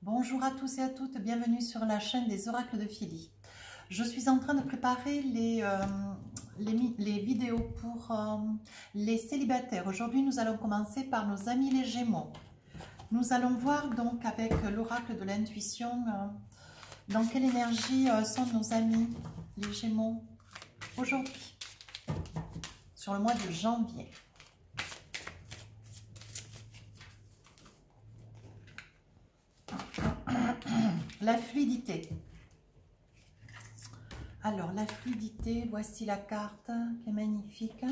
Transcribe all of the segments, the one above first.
Bonjour à tous et à toutes, bienvenue sur la chaîne des oracles de Philly. Je suis en train de préparer les vidéos pour les célibataires. Aujourd'hui, nous allons commencer par nos amis les Gémeaux. Nous allons voir donc avec l'oracle de l'intuition dans quelle énergie sont nos amis les Gémeaux aujourd'hui, sur le mois de janvier. La fluidité. Alors, la fluidité, voici la carte qui est magnifique.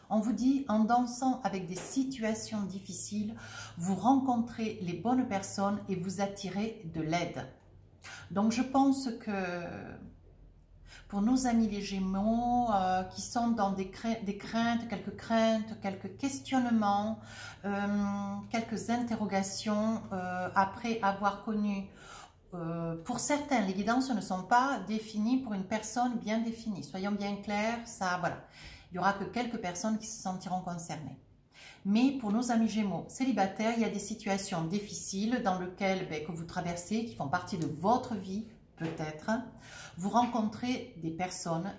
On vous dit, en dansant avec des situations difficiles, vous rencontrez les bonnes personnes et vous attirez de l'aide. Donc, je pense que pour nos amis les Gémeaux qui sont dans des craintes, quelques questionnements, quelques interrogations après avoir connu. Pour certains, les guidances ne sont pas définies pour une personne bien définie. Soyons bien clairs, ça, voilà. Il n'y aura que quelques personnes qui se sentiront concernées. Mais pour nos amis Gémeaux célibataires, il y a des situations difficiles dans lesquelles que vous traversez, qui font partie de votre vie, peut-être. Vous rencontrez des personnes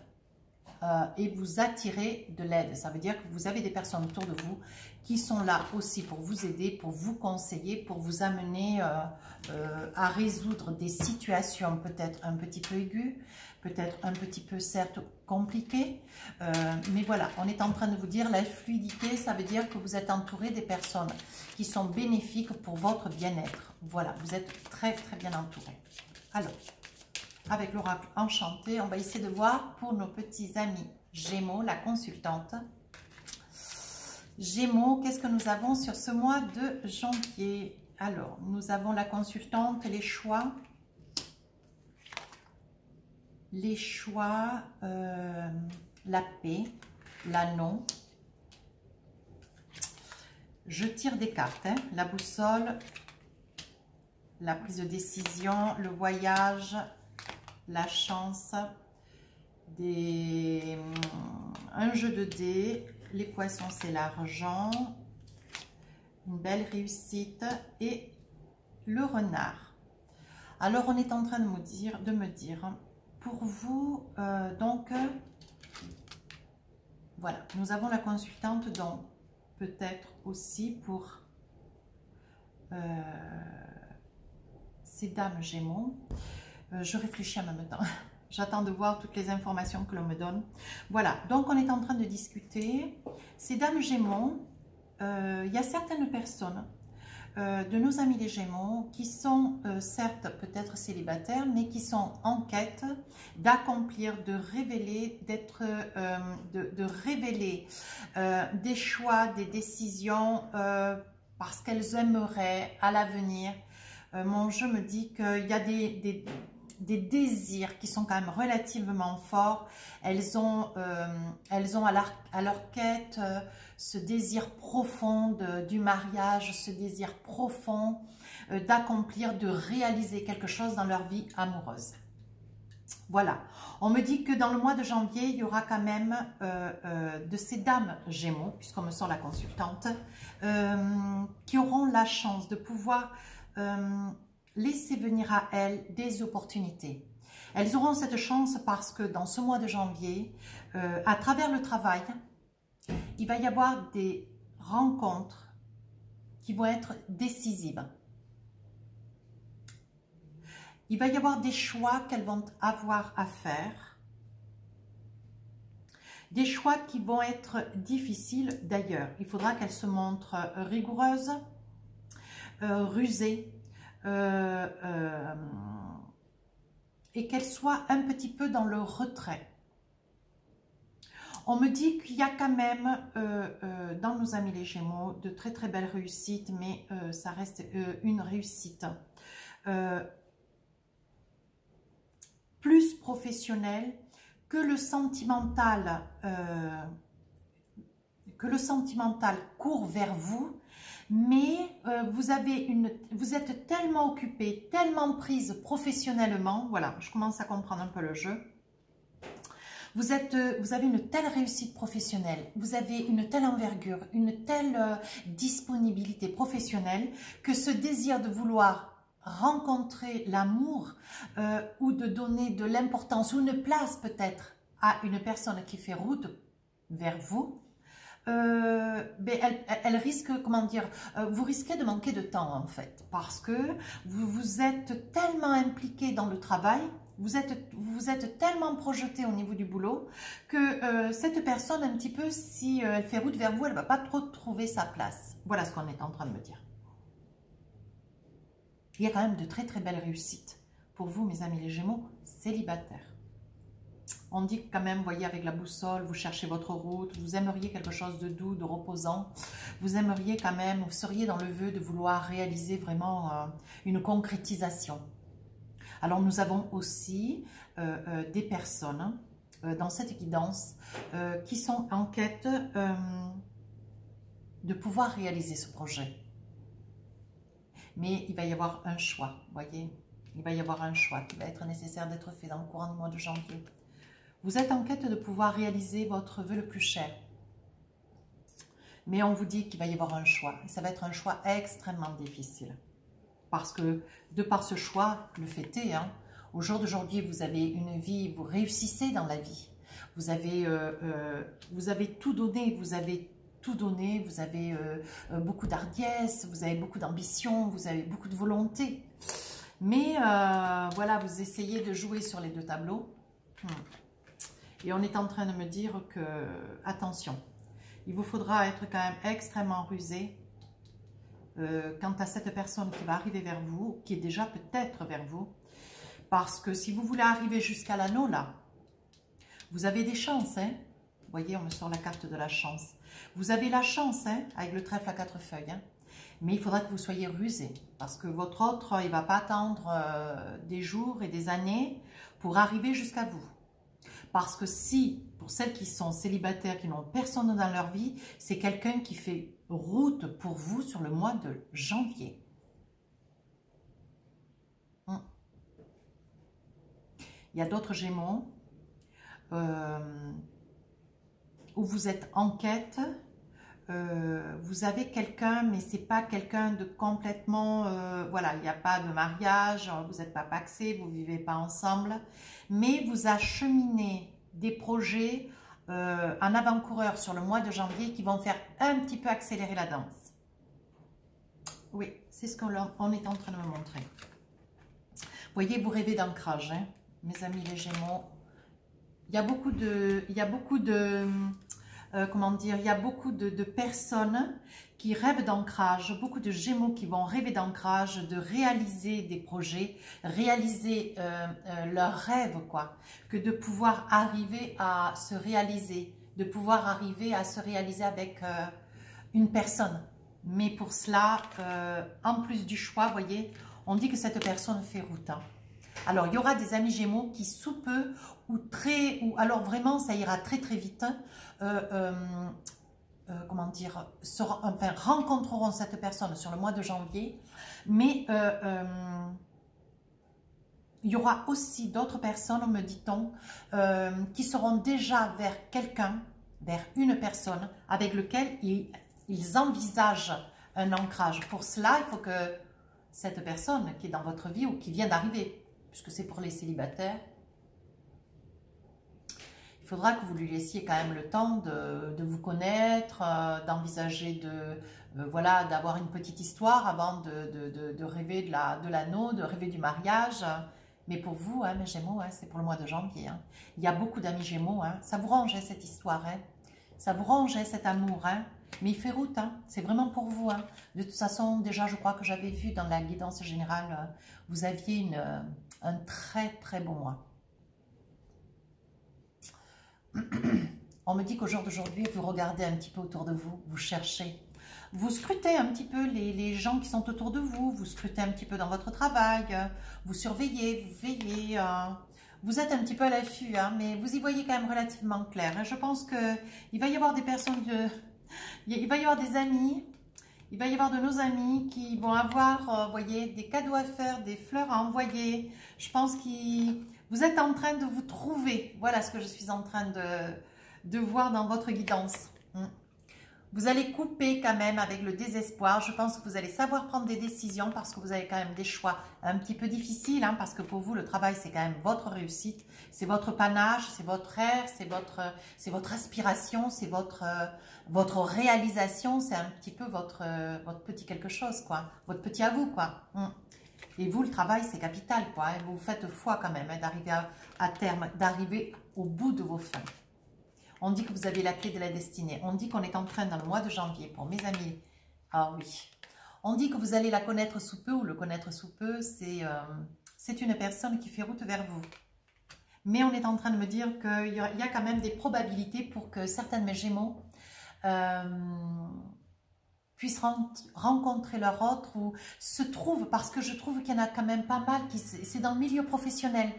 et vous attirez de l'aide. Ça veut dire que vous avez des personnes autour de vous qui sont là aussi pour vous aider, pour vous conseiller, pour vous amener à résoudre des situations peut-être un petit peu aiguës, peut-être un petit peu certes compliquées. Mais voilà, on est en train de vous dire la fluidité, ça veut dire que vous êtes entouré des personnes qui sont bénéfiques pour votre bien-être. Voilà, vous êtes très très bien entouré. Alors, avec l'oracle enchanté, on va essayer de voir pour nos petits amis Gémeaux, la consultante. Gémeaux, qu'est-ce que nous avons sur ce mois de janvier? Alors, nous avons la consultante, les choix. Les choix, la paix, l'anneau. Je tire des cartes, hein, la boussole, la prise de décision, le voyage, la chance, un jeu de dés, les poissons c'est l'argent, une belle réussite et le renard. Alors on est en train de me dire pour vous, donc voilà, nous avons la consultante, donc peut-être aussi pour ces dames Gémeaux. Je réfléchis en même temps. J'attends de voir toutes les informations que l'on me donne. Voilà, donc on est en train de discuter. Ces dames Gémeaux, il y a certaines personnes de nos amis les Gémeaux qui sont certes peut-être célibataires, mais qui sont en quête d'accomplir, de révéler, de révéler des choix, des décisions parce qu'elles aimeraient à l'avenir. Mon jeu me dit qu'il y a des désirs qui sont quand même relativement forts. Elles ont à leur quête ce désir profond du mariage, ce désir profond d'accomplir, de réaliser quelque chose dans leur vie amoureuse. Voilà, on me dit que dans le mois de janvier, il y aura quand même de ces dames Gémeaux, puisqu'on me sort la consultante, qui auront la chance de pouvoir laisser venir à elles des opportunités. Elles auront cette chance parce que dans ce mois de janvier, à travers le travail, il va y avoir des rencontres qui vont être décisives. Il va y avoir des choix qu'elles vont avoir à faire. Des choix qui vont être difficiles d'ailleurs. Il faudra qu'elles se montrent rigoureuses, rusées, et qu'elle soit un petit peu dans le retrait. On me dit qu'il y a quand même dans nos amis les Gémeaux de très très belles réussites, mais ça reste une réussite plus professionnelle que le sentimental court vers vous. Mais vous êtes tellement occupé, tellement prise professionnellement, voilà, je commence à comprendre un peu le jeu. Vous avez une telle réussite professionnelle, vous avez une telle envergure, une telle disponibilité professionnelle que ce désir de vouloir rencontrer l'amour ou de donner de l'importance ou une place peut-être à une personne qui fait route vers vous, elle risque, comment dire, vous risquez de manquer de temps en fait, parce que vous êtes tellement impliqué dans le travail, vous êtes tellement projeté au niveau du boulot que cette personne, un petit peu, si elle fait route vers vous, elle ne va pas trop trouver sa place. Voilà ce qu'on est en train de me dire. Il y a quand même de très très belles réussites pour vous, mes amis les Gémeaux, célibataires. On dit quand même, vous voyez, avec la boussole, vous cherchez votre route, vous aimeriez quelque chose de doux, de reposant. Vous aimeriez quand même, vous seriez dans le vœu de vouloir réaliser vraiment une concrétisation. Alors, nous avons aussi des personnes dans cette guidance qui sont en quête de pouvoir réaliser ce projet. Mais il va y avoir un choix, vous voyez. Il va y avoir un choix qui va être nécessaire d'être fait dans le courant du mois de janvier. Vous êtes en quête de pouvoir réaliser votre vœu le plus cher. Mais on vous dit qu'il va y avoir un choix. Et ça va être un choix extrêmement difficile. Parce que, de par ce choix, le fait est, hein, au jour d'aujourd'hui, vous avez une vie, vous réussissez dans la vie. Vous avez tout donné, vous avez tout donné, vous avez beaucoup d'hardiesse, vous avez beaucoup d'ambition, vous avez beaucoup de volonté. Mais voilà, vous essayez de jouer sur les deux tableaux. Et on est en train de me dire que, attention, il vous faudra être quand même extrêmement rusé quant à cette personne qui va arriver vers vous, qui est déjà peut-être vers vous. Parce que si vous voulez arriver jusqu'à l'anneau, là, vous avez des chances, hein. Vous voyez, on me sort la carte de la chance. Vous avez la chance, hein, avec le trèfle à 4 feuilles, hein. Mais il faudra que vous soyez rusé, parce que votre autre, il ne va pas attendre des jours et des années pour arriver jusqu'à vous. Parce que si, pour celles qui sont célibataires, qui n'ont personne dans leur vie, c'est quelqu'un qui fait route pour vous sur le mois de janvier. Il y a d'autres Gémeaux où vous êtes en quête. Vous avez quelqu'un, mais c'est pas quelqu'un de complètement, voilà, il n'y a pas de mariage, vous n'êtes pas paxé, vous vivez pas ensemble, mais vous acheminez des projets en avant-coureur sur le mois de janvier qui vont faire un petit peu accélérer la danse. Oui, c'est ce qu'on est en train de me montrer. Vous voyez, vous rêvez d'ancrage, hein, mes amis les Gémeaux. Il y a beaucoup de comment dire, il y a beaucoup de personnes qui rêvent d'ancrage, beaucoup de Gémeaux qui vont rêver d'ancrage, de réaliser des projets, réaliser leurs rêves, quoi, que de pouvoir arriver à se réaliser, de pouvoir arriver à se réaliser avec une personne. Mais pour cela, en plus du choix, vous voyez, on dit que cette personne fait route, hein. Alors, il y aura des amis Gémeaux qui sous peu ou alors vraiment ça ira très très vite, comment dire, enfin, rencontreront cette personne sur le mois de janvier, mais il y aura aussi d'autres personnes, me dit-on, qui seront déjà vers quelqu'un, vers une personne avec lequel ils envisagent un ancrage. Pour cela, il faut que cette personne qui est dans votre vie ou qui vient d'arriver, puisque c'est pour les célibataires, il faudra que vous lui laissiez quand même le temps de vous connaître, d'envisager voilà, d'avoir une petite histoire avant de rêver de l'anneau, de rêver du mariage. Mais pour vous, hein, mes Gémeaux, hein, c'est pour le mois de janvier. Hein. Il y a beaucoup d'amis Gémeaux, hein. Ça vous ronge, hein, cette histoire. Hein. Ça vous ronge, hein, cet amour. Hein. Mais il fait route, hein. C'est vraiment pour vous. Hein. De toute façon, déjà, je crois que j'avais vu dans la guidance générale, vous aviez un très très bon mois. On me dit qu'au jour d'aujourd'hui, vous regardez un petit peu autour de vous, vous cherchez. Vous scrutez un petit peu les gens qui sont autour de vous, vous scrutez un petit peu dans votre travail, vous surveillez, vous veillez, vous êtes un petit peu à l'affût, hein, mais vous y voyez quand même relativement clair. Je pense qu'il va y avoir des personnes, il va y avoir des amis, il va y avoir de nos amis qui vont avoir, voyez, des cadeaux à faire, des fleurs à envoyer. Je pense que vous êtes en train de vous trouver. Voilà ce que je suis en train de voir dans votre guidance. Vous allez couper quand même avec le désespoir. Je pense que vous allez savoir prendre des décisions parce que vous avez quand même des choix un petit peu difficiles. Hein, parce que pour vous, le travail, c'est quand même votre réussite. C'est votre panache, c'est votre rêve, c'est votre aspiration, c'est votre réalisation. C'est un petit peu votre petit quelque chose, quoi. Votre petit à vous, quoi. Et vous, le travail, c'est capital, quoi. Hein. Vous faites foi quand même hein, d'arriver à terme, d'arriver au bout de vos fins. On dit que vous avez la clé de la destinée. On dit qu'on est en train, dans le mois de janvier, pour mes amis, ah oui, on dit que vous allez la connaître sous peu ou le connaître sous peu. C'est une personne qui fait route vers vous. Mais on est en train de me dire qu'il y a quand même des probabilités pour que certains de mes Gémeaux puissent rencontrer leur autre ou se trouvent, parce que je trouve qu'il y en a quand même pas mal, c'est dans le milieu professionnel.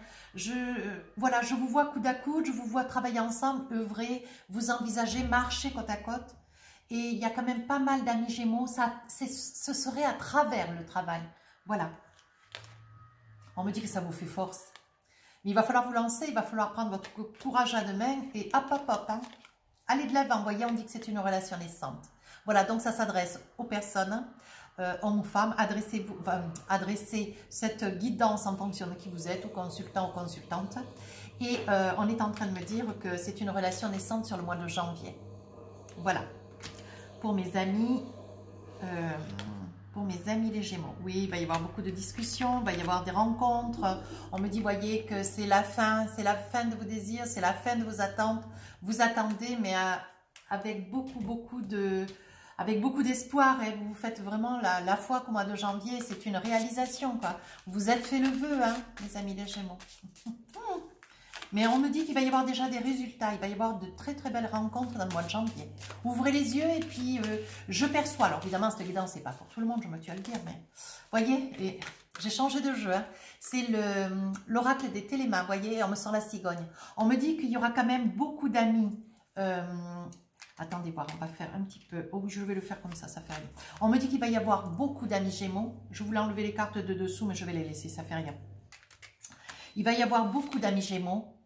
Voilà, je vous vois coude à coude, je vous vois travailler ensemble, œuvrer, vous envisager, marcher côte à côte. Et il y a quand même pas mal d'amis Gémeaux, ce serait à travers le travail. Voilà. On me dit que ça vous fait force. Mais il va falloir vous lancer, il va falloir prendre votre courage à deux mains et hop, hop, hop. Hein. Allez de l'avant, voyez, on dit que c'est une relation naissante. Voilà, donc ça s'adresse aux personnes, hommes ou femmes. Adressez cette guidance en fonction de qui vous êtes, aux consultants, aux consultantes. Et on est en train de me dire que c'est une relation naissante sur le mois de janvier. Voilà. Pour mes amis les Gémeaux. Oui, il va y avoir beaucoup de discussions, il va y avoir des rencontres. On me dit, voyez, que c'est la fin de vos désirs, c'est la fin de vos attentes. Vous attendez, mais avec beaucoup d'espoir. Et vous faites vraiment la foi qu'au mois de janvier, c'est une réalisation, quoi. Vous êtes fait le vœu, hein, mes amis les Gémeaux. Mais on me dit qu'il va y avoir déjà des résultats. Il va y avoir de très belles rencontres dans le mois de janvier. Ouvrez les yeux et puis je perçois. Alors évidemment, cette guidance, c'est pas pour tout le monde, je me tue à le dire. Mais voyez, j'ai changé de jeu. Hein. C'est l'oracle des Télémas. Voyez, on me sent la cigogne. On me dit qu'il y aura quand même beaucoup d'amis. Attendez voir, on va faire un petit peu. Oh, je vais le faire comme ça fait rien. On me dit qu'il va y avoir beaucoup d'amis Gémeaux. Je voulais enlever les cartes de dessous, mais je vais les laisser, ça fait rien. Il va y avoir beaucoup d'amis Gémeaux.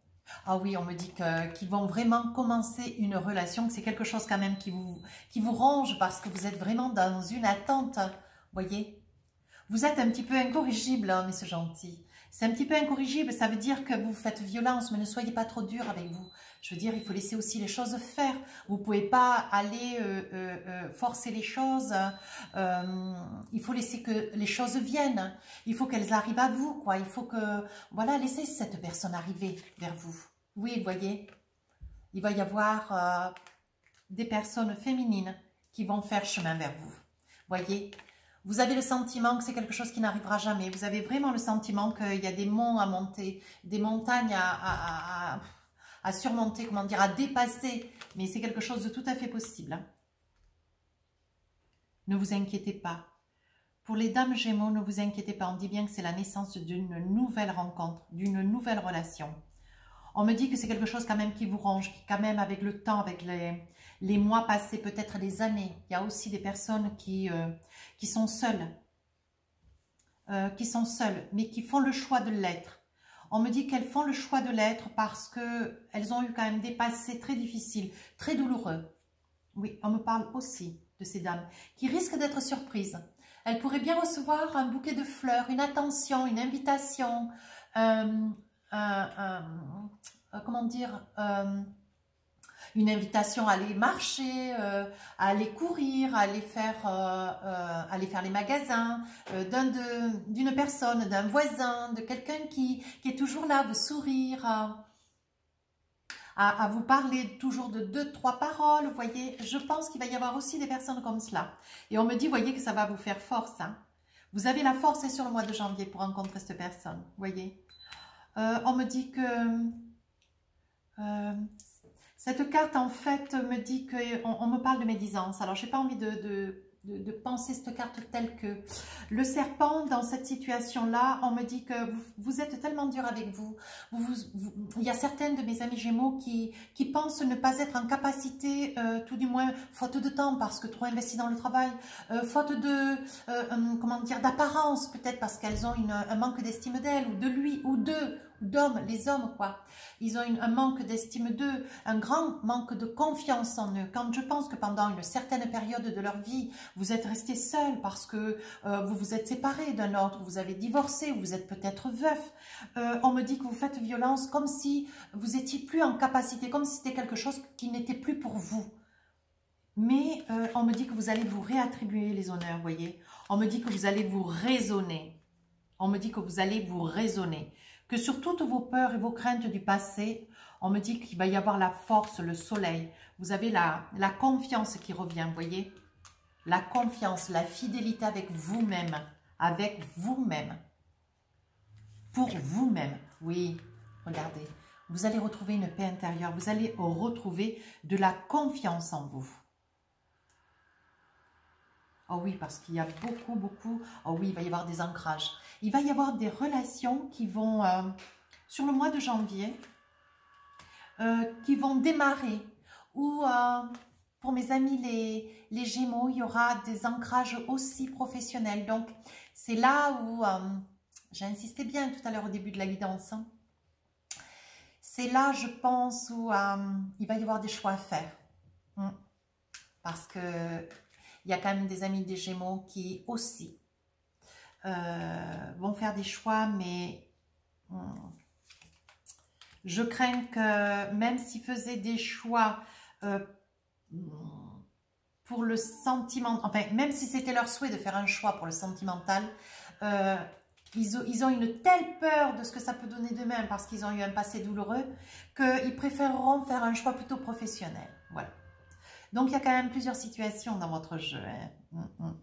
Ah oui, on me dit qu'ils vont vraiment commencer une relation, que c'est quelque chose quand même qui vous ronge parce que vous êtes vraiment dans une attente, voyez. Vous êtes un petit peu incorrigible, hein, mais c'est gentil. C'est un petit peu incorrigible, ça veut dire que vous faites violence, mais ne soyez pas trop dur avec vous. Je veux dire, il faut laisser aussi les choses faire. Vous ne pouvez pas aller forcer les choses. Il faut laisser que les choses viennent. Il faut qu'elles arrivent à vous, quoi. Il faut que, voilà, laissez cette personne arriver vers vous. Oui, vous voyez, il va y avoir des personnes féminines qui vont faire chemin vers vous. Voyez, vous avez le sentiment que c'est quelque chose qui n'arrivera jamais. Vous avez vraiment le sentiment qu'il y a des monts à monter, des montagnes à surmonter, comment dire, à dépasser. Mais c'est quelque chose de tout à fait possible. Hein. Ne vous inquiétez pas. Pour les dames Gémeaux, ne vous inquiétez pas. On dit bien que c'est la naissance d'une nouvelle rencontre, d'une nouvelle relation. On me dit que c'est quelque chose quand même qui vous ronge, qui quand même avec le temps, avec les mois passés, peut-être des années. Il y a aussi des personnes qui sont seules, mais qui font le choix de l'être. On me dit qu'elles font le choix de l'être parce qu'elles ont eu quand même des passés très difficiles, très douloureux. Oui, on me parle aussi de ces dames qui risquent d'être surprises. Elles pourraient bien recevoir un bouquet de fleurs, une attention, une invitation, comment dire, une invitation à aller marcher, à aller courir, à aller faire les magasins, d'une personne, d'un voisin, de quelqu'un qui est toujours là, vous sourire, à vous parler toujours de 2-3 paroles, vous voyez. Je pense qu'il va y avoir aussi des personnes comme cela. Et on me dit, voyez, que ça va vous faire force. Hein. Vous avez la force et sur le mois de janvier pour rencontrer cette personne, vous voyez. On me dit que cette carte, en fait, me dit qu'on me parle de médisance. Alors, je n'ai pas envie de penser cette carte telle que le serpent, dans cette situation-là, on me dit que vous êtes tellement dur avec vous. Il y a certaines de mes amis Gémeaux qui pensent ne pas être en capacité, tout du moins, faute de temps, parce que trop investies dans le travail, faute de, comment dire, d'apparence, peut-être parce qu'elles ont un manque d'estime d'elles, ou de lui, ou d'eux, d'hommes, les hommes quoi. Ils ont un manque d'estime d'eux, un grand manque de confiance en eux. Quand je pense que pendant une certaine période de leur vie, vous êtes restés seuls parce que vous vous êtes séparés d'un autre, vous avez divorcé, vous êtes peut-être veuf, on me dit que vous faites violence comme si vous étiez plus en capacité, comme si c'était quelque chose qui n'était plus pour vous. Mais on me dit que vous allez vous réattribuer les honneurs, vous voyez. On me dit que vous allez vous raisonner. On me dit que vous allez vous raisonner. Que sur toutes vos peurs et vos craintes du passé, on me dit qu'il va y avoir la force, le soleil. Vous avez la confiance qui revient, vous voyez. La confiance, la fidélité avec vous-même. Avec vous-même. Pour vous-même. Oui, regardez. Vous allez retrouver une paix intérieure. Vous allez retrouver de la confiance en vous. Oh oui, parce qu'il y a beaucoup... Oh oui, il va y avoir des ancrages. Il va y avoir des relations qui vont, sur le mois de janvier, qui vont démarrer. Ou pour mes amis les Gémeaux, il y aura des ancrages aussi professionnels. Donc, c'est là où, j'ai insisté bien tout à l'heure au début de la guidance. Hein. C'est là, je pense, où il va y avoir des choix à faire. Parce que il y a quand même des amis des Gémeaux qui aussi vont faire des choix, mais je crains que même s'ils faisaient des choix pour le sentiment, enfin même si c'était leur souhait de faire un choix pour le sentimental, ils ont une telle peur de ce que ça peut donner demain parce qu'ils ont eu un passé douloureux qu'ils préféreront faire un choix plutôt professionnel. Voilà. Donc, il y a quand même plusieurs situations dans votre jeu. Hein.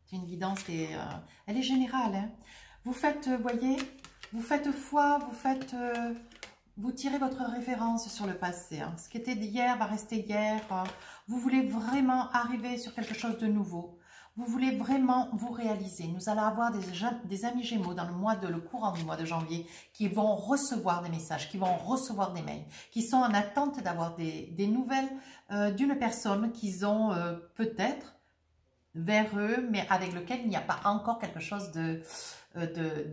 C'est une guidance, elle est générale. Hein. Vous faites, voyez, vous faites foi, vous tirez votre référence sur le passé. Hein. Ce qui était d'hier va rester hier. Vous voulez vraiment arriver sur quelque chose de nouveau. Vous voulez vraiment vous réaliser. Nous allons avoir des amis Gémeaux dans le courant du mois de janvier qui vont recevoir des messages, qui vont recevoir des mails, qui sont en attente d'avoir des nouvelles d'une personne qu'ils ont peut-être vers eux, mais avec lequel il n'y a pas encore quelque chose de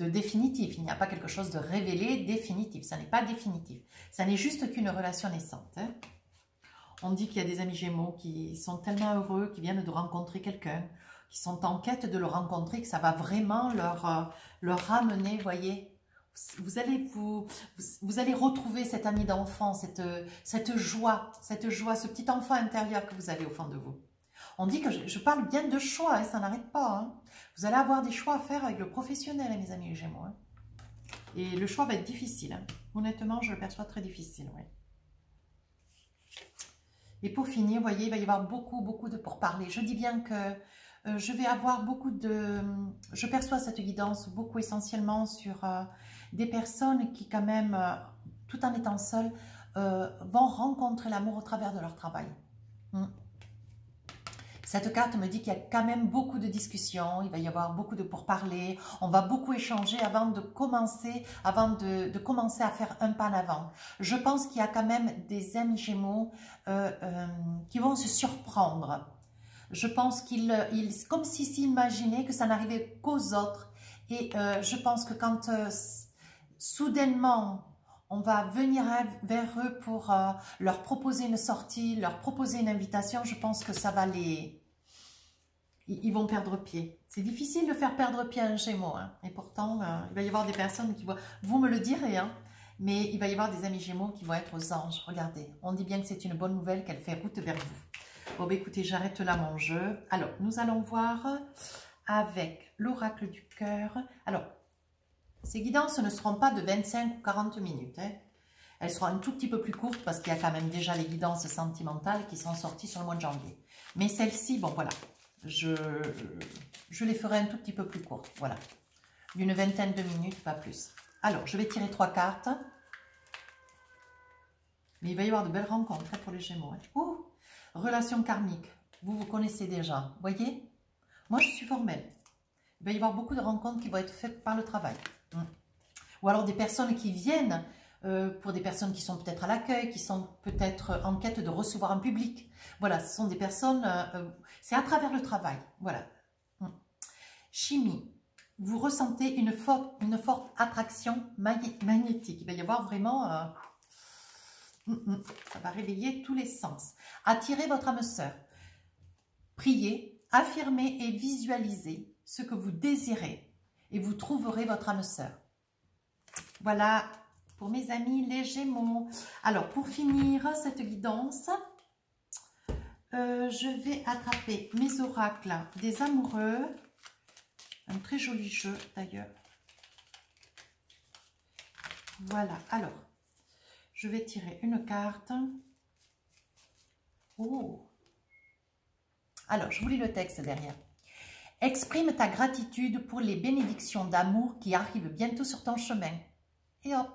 définitif. Il n'y a pas quelque chose de révélé, définitif. Ça n'est pas définitif. Ça n'est juste qu'une relation naissante. Hein. On dit qu'il y a des amis Gémeaux qui sont tellement heureux, qui viennent de rencontrer quelqu'un, qui sont en quête de le rencontrer, que ça va vraiment leur ramener, voyez. Vous allez retrouver cet ami d'enfant, cette joie, ce petit enfant intérieur que vous avez au fond de vous. On dit que je parle bien de choix, hein, ça n'arrête pas. Hein. Vous allez avoir des choix à faire avec le professionnel, hein, mes amis Gémeaux. Hein. Et le choix va être difficile. Hein. Honnêtement, je le perçois très difficile, oui. Et pour finir, vous voyez, il va y avoir beaucoup de pourparlers. Je dis bien que je vais avoir je perçois cette guidance beaucoup essentiellement sur des personnes qui quand même, tout en étant seules, vont rencontrer l'amour au travers de leur travail. Cette carte me dit qu'il y a quand même beaucoup de discussions, il va y avoir beaucoup de pourparlers, on va beaucoup échanger avant de commencer à faire un pas en avant. Je pense qu'il y a quand même des amis Gémeaux qui vont se surprendre. Je pense comme s'ils s'imaginaient que ça n'arrivait qu'aux autres. Et je pense que quand soudainement on va venir vers eux pour leur proposer une sortie, leur proposer une invitation, je pense que ça va ils vont perdre pied. C'est difficile de faire perdre pied à un Gémeaux. Hein. Et pourtant, il va y avoir des personnes qui vont... Vous me le direz, hein, mais il va y avoir des amis Gémeaux qui vont être aux anges. Regardez, on dit bien que c'est une bonne nouvelle, qu'elle fait route vers vous. Bon, bah, écoutez, j'arrête là mon jeu. Alors, nous allons voir avec l'oracle du cœur. Alors, ces guidances ne seront pas de 25 ou 40 minutes. Hein. Elles seront un tout petit peu plus courtes parce qu'il y a quand même déjà les guidances sentimentales qui sont sorties sur le mois de janvier. Mais celles-ci, bon voilà, je les ferai un tout petit peu plus courtes. Voilà, d'une vingtaine de minutes, pas plus. Alors, je vais tirer 3 cartes. Mais il va y avoir de belles rencontres hein, pour les Gémeaux. Hein. Oh, relation karmique, vous connaissez déjà, voyez. Moi, je suis formelle. Il va y avoir beaucoup de rencontres qui vont être faites par le travail. Ou alors des personnes qui viennent, pour des personnes qui sont peut-être à l'accueil, qui sont peut-être en quête de recevoir un public. Voilà, ce sont des personnes, c'est à travers le travail. Voilà. Chimie. vous ressentez une forte attraction magnétique. Il va y avoir vraiment... ça va réveiller tous les sens. Attirez votre âme sœur. Priez, affirmez et visualisez ce que vous désirez et vous trouverez votre âme sœur. Voilà pour mes amis les Gémeaux. Alors, pour finir cette guidance, je vais attraper mes oracles des amoureux. Un très joli jeu d'ailleurs. Voilà, alors, je vais tirer une carte. Oh! Alors, je vous lis le texte derrière. Exprime ta gratitude pour les bénédictions d'amour qui arrivent bientôt sur ton chemin. Et hop!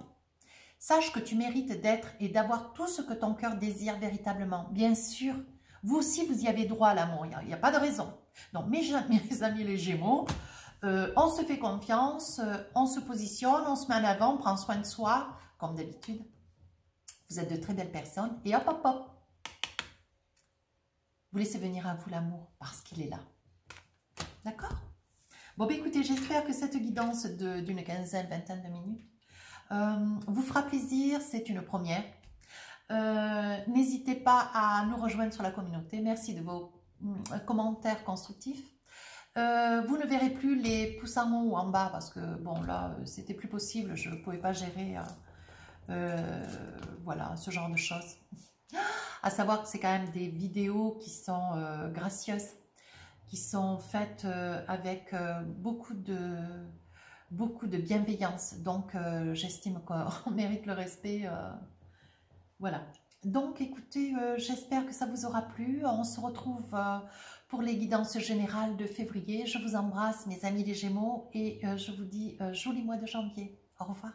Sache que tu mérites d'être et d'avoir tout ce que ton cœur désire véritablement. Bien sûr, vous aussi, vous y avez droit à l'amour. Il n'y a pas de raison. Donc, mes amis les Gémeaux, on se fait confiance, on se positionne, on se met en avant, on prend soin de soi, comme d'habitude. Vous êtes de très belles personnes. Et hop, hop, hop. Vous laissez venir à vous l'amour parce qu'il est là. D'accord? Bon, ben écoutez, j'espère que cette guidance d'une quinzaine, vingtaine de minutes vous fera plaisir. C'est une première. N'hésitez pas à nous rejoindre sur la communauté. Merci de vos commentaires constructifs. Vous ne verrez plus les pouces en haut ou en bas parce que, bon, là, c'était plus possible. Je ne pouvais pas gérer voilà, ce genre de choses. À savoir que c'est quand même des vidéos qui sont gracieuses, qui sont faites avec beaucoup de bienveillance. Donc, j'estime qu'on mérite le respect. Voilà. Donc, écoutez, j'espère que ça vous aura plu. On se retrouve pour les guidances générales de février. Je vous embrasse, mes amis les Gémeaux, et je vous dis joli mois de janvier. Au revoir.